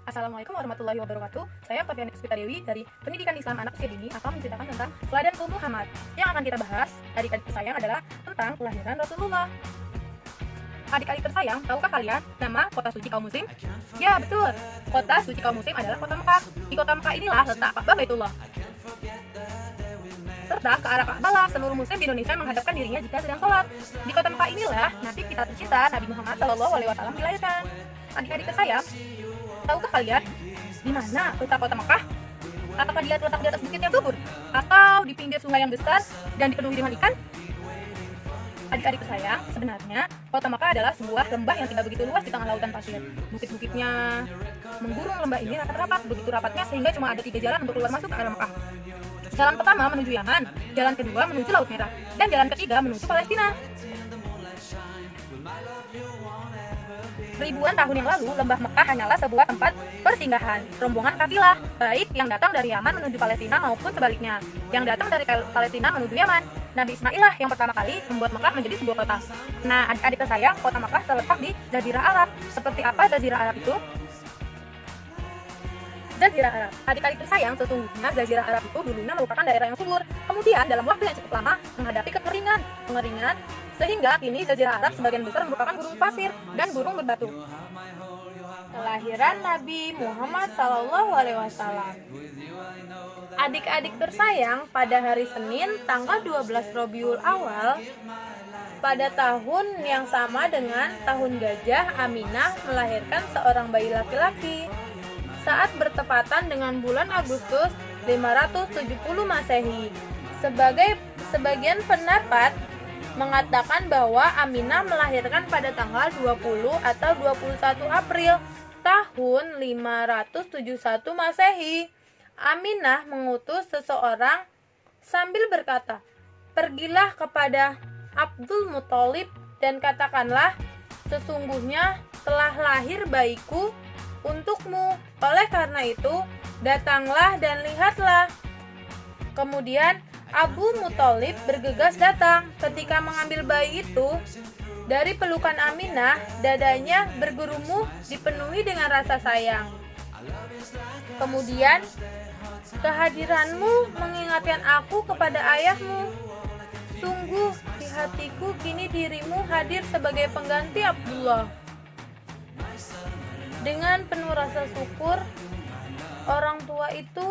Assalamualaikum warahmatullahi wabarakatuh. Saya Oktaviani Puspita Dewi dari Pendidikan Islam Anak Usia Dini akan menceritakan tentang teladanku Muhammad. Yang akan kita bahas, adik-adik tersayang, adalah tentang kelahiran Rasulullah. Adik-adik tersayang, tahukah kalian nama kota suci kaum muslim? Ya, betul. Kota suci kaum muslim adalah kota Mekah. Di kota Mekah inilah letak Ka'bah Baitullah. Serta ke arah Ka'bah seluruh muslim di Indonesia menghadapkan dirinya jika sedang sholat. Di kota Mekah inilah Nabi kita tercinta Nabi Muhammad SAW dilahirkan. Adik-adik tersayang, tahukah kalian di mana letak kota Mekah? Apakah dia terletak di atas bukit yang subur? Atau di pinggir sungai yang besar dan dipenuhi dengan ikan? Adik-adik tersayang, sebenarnya kota Mekah adalah sebuah lembah yang tidak begitu luas di tengah lautan pasir. Bukit-bukitnya menggurung lembah ini rapat-rapat, begitu rapatnya sehingga cuma ada 3 jalan untuk keluar masuk ke arah Mekah. Jalan pertama menuju Yaman, jalan kedua menuju Laut Merah, dan jalan ketiga menuju Palestina. Ribuan tahun yang lalu, lembah Mekah hanyalah sebuah tempat persinggahan rombongan kafilah, baik yang datang dari Yaman menuju Palestina maupun sebaliknya, yang datang dari Palestina menuju Yaman. Nabi Ismail lah yang pertama kali membuat Mekah menjadi sebuah kota. Nah, adik-adik tersayang, kota Mekah terletak di Jazirah Arab. Seperti apa Jazirah Arab itu? Jazirah Arab. Adik-adik tersayang, sesungguhnya Jazirah Arab itu dulunya merupakan daerah yang subur. Kemudian dalam waktu yang cukup lama menghadapi kekeringan, sehingga kini Jazirah Arab sebagian besar merupakan gurun pasir dan gurun berbatu. Kelahiran Nabi Muhammad SAW. Adik-adik tersayang, pada hari Senin tanggal 12 Rabiul Awal pada tahun yang sama dengan tahun gajah, Aminah melahirkan seorang bayi laki-laki. Saat bertepatan dengan bulan Agustus 570 Masehi. Sebagian pendapat mengatakan bahwa Aminah melahirkan pada tanggal 20 atau 21 April tahun 571 Masehi. Aminah mengutus seseorang sambil berkata, "Pergilah kepada Abdul Muthalib dan katakanlah, sesungguhnya telah lahir bayiku untukmu. Oleh karena itu, datanglah dan lihatlah." Kemudian Abu Muthalib bergegas datang. Ketika mengambil bayi itu dari pelukan Aminah, dadanya bergerumuh dipenuhi dengan rasa sayang. Kemudian, "Kehadiranmu mengingatkan aku kepada ayahmu. Sungguh di hatiku kini dirimu hadir sebagai pengganti Abdullah." Dengan penuh rasa syukur, orang tua itu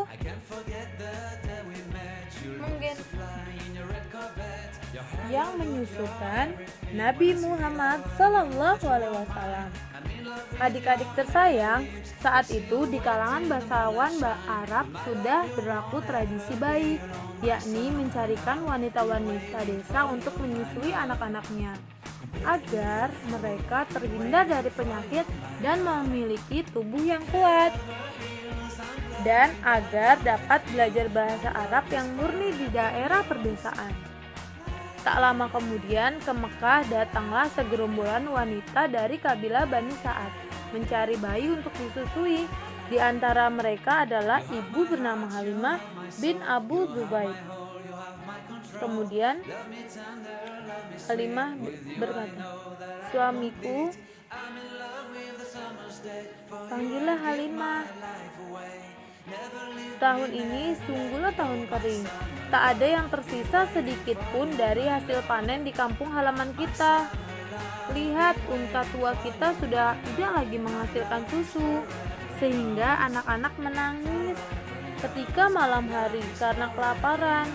yang menyusukan Nabi Muhammad SAW. Adik-adik tersayang, saat itu di kalangan bangsawan Arab sudah berlaku tradisi baik, yakni mencarikan wanita-wanita desa untuk menyusui anak-anaknya agar mereka terhindar dari penyakit dan memiliki tubuh yang kuat, dan agar dapat belajar bahasa Arab yang murni di daerah perdesaan. Tak lama kemudian ke Mekah datanglah segerombolan wanita dari kabilah Bani Sa'ad mencari bayi untuk disusui. Di antara mereka adalah ibu bernama Halimah bin Abu Zubair. Kemudian Halimah berkata, "Suamiku, panggillah Halimah. Tahun ini sungguhlah tahun kering. Tak ada yang tersisa sedikit pun dari hasil panen di kampung halaman kita. Lihat, unta tua kita sudah tidak lagi menghasilkan susu, sehingga anak-anak menangis ketika malam hari karena kelaparan.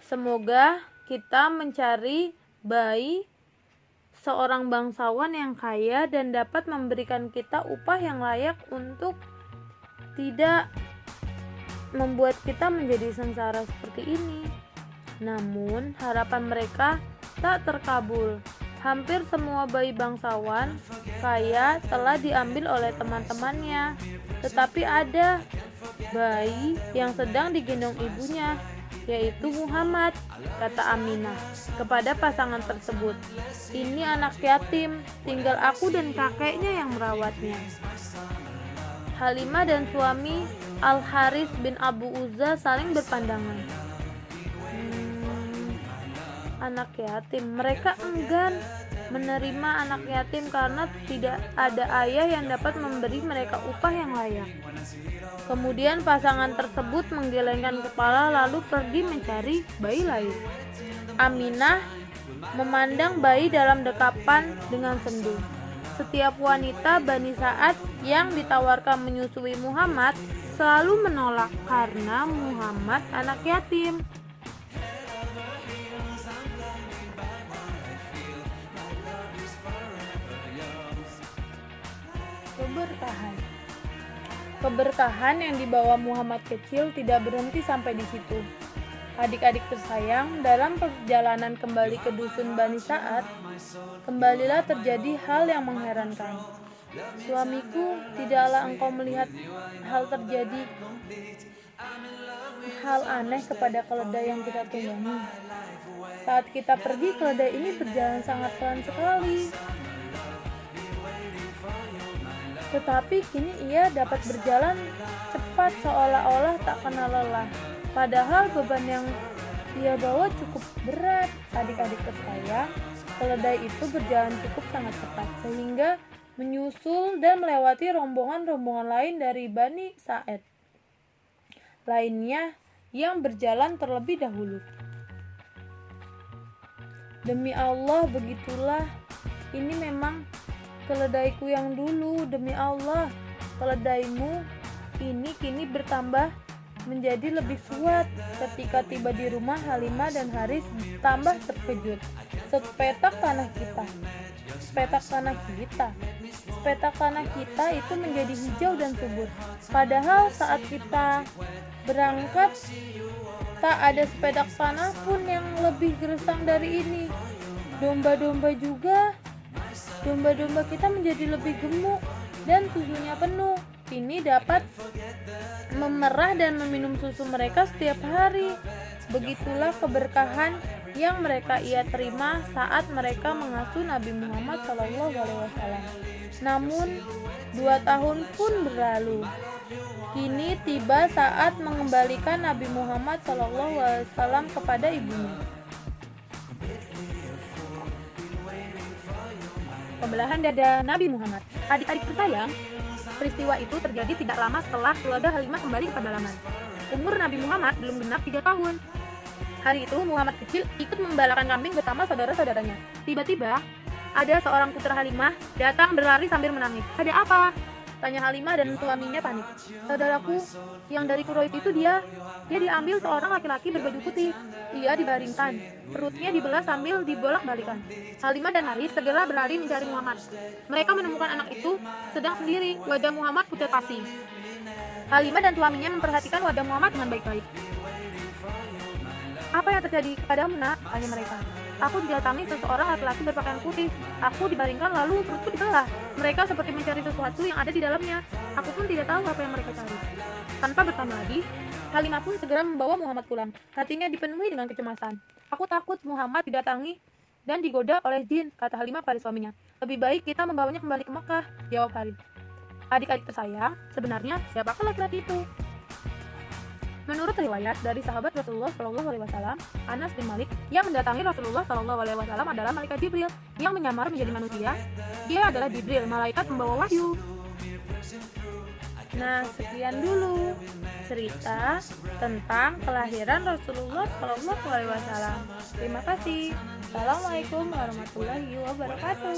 Semoga kita mencari bayi seorang bangsawan yang kaya dan dapat memberikan kita upah yang layak untuk tidak membuat kita menjadi sengsara seperti ini." Namun harapan mereka tak terkabul. Hampir semua bayi bangsawan kaya telah diambil oleh teman-temannya, tetapi ada bayi yang sedang digendong ibunya, yaitu Muhammad, kata Aminah kepada pasangan tersebut. "Ini anak yatim, tinggal aku dan kakeknya yang merawatnya." Halimah dan suami Al-Haris bin Abu Uzza saling berpandangan. Anak yatim, mereka enggan menerima anak yatim karena tidak ada ayah yang dapat memberi mereka upah yang layak. Kemudian pasangan tersebut menggelengkan kepala lalu pergi mencari bayi lain. Aminah memandang bayi dalam dekapan dengan sendu. Setiap wanita Bani Sa'ad yang ditawarkan menyusui Muhammad selalu menolak karena Muhammad anak yatim. Keberkahan yang dibawa Muhammad kecil tidak berhenti sampai di situ. Adik-adik tersayang, dalam perjalanan kembali ke dusun Bani Sa'ad, kembalilah terjadi hal yang mengherankan. Suamiku, tidaklah engkau melihat hal aneh kepada keledai yang kita tunggangi? Saat kita pergi, keledai ini berjalan sangat pelan sekali. Tetapi kini ia dapat berjalan cepat seolah-olah tak kenal lelah. Padahal beban yang ia bawa cukup berat. Adik-adik tersayang, keledai itu berjalan cukup sangat cepat sehingga menyusul dan melewati rombongan-rombongan lain dari Bani Sa'ad lainnya yang berjalan terlebih dahulu. Demi Allah, begitulah. Ini memang keledaiku yang dulu. Demi Allah, keledaimu ini kini bertambah menjadi lebih kuat. Ketika tiba di rumah, Halimah dan Haris tambah terkejut. Sepetak tanah kita itu menjadi hijau dan subur. Padahal saat kita berangkat tak ada sepetak tanah pun yang lebih gersang dari ini. Domba-domba kita menjadi lebih gemuk dan susunya penuh. Ini dapat memerah dan meminum susu mereka setiap hari. Begitulah keberkahan yang ia terima saat mereka mengasuh Nabi Muhammad SAW. Namun 2 tahun pun berlalu. Kini tiba saat mengembalikan Nabi Muhammad SAW kepada ibunya. Pembelahan dada Nabi Muhammad. Adik-adik tersayang, peristiwa itu terjadi tidak lama setelah keluarga Halimah kembali ke pedalaman. Umur Nabi Muhammad belum genap 3 tahun. Hari itu Muhammad kecil ikut membalakan kambing bersama saudara-saudaranya. Tiba-tiba ada seorang putra Halimah datang berlari sambil menangis. "Ada apa?" tanya Halimah dan suaminya panik. "Saudaraku yang dari Quraisy itu dia diambil seorang laki-laki berbaju putih. Ia dibaringkan, perutnya dibelah sambil dibolak-balikan." Halimah dan Haris segera berlari mencari Muhammad. Mereka menemukan anak itu sedang sendiri. Wajah Muhammad putih pasi. Halimah dan suaminya memperhatikan wajah Muhammad dengan baik-baik. "Apa yang terjadi kepadamu, nak?" tanya mereka. "Aku didatangi seseorang laki-laki berpakaian putih. Aku dibaringkan lalu perutku dibelah. Mereka seperti mencari sesuatu yang ada di dalamnya. Aku pun tidak tahu apa yang mereka cari." Tanpa bertanya lagi, Halimah pun segera membawa Muhammad pulang. Hatinya dipenuhi dengan kecemasan. "Aku takut Muhammad didatangi dan digoda oleh jin," kata Halimah pada suaminya. "Lebih baik kita membawanya kembali ke Mekah," jawab Haris. Adik-adik tersayang, sebenarnya siapakah laki-laki itu? Menurut riwayat dari sahabat Rasulullah SAW, Anas bin Malik, yang mendatangi Rasulullah SAW adalah malaikat Jibril yang menyamar menjadi manusia. Dia adalah Jibril, malaikat pembawa wahyu. Nah, sekian dulu cerita tentang kelahiran Rasulullah SAW. Terima kasih. Assalamualaikum warahmatullahi wabarakatuh.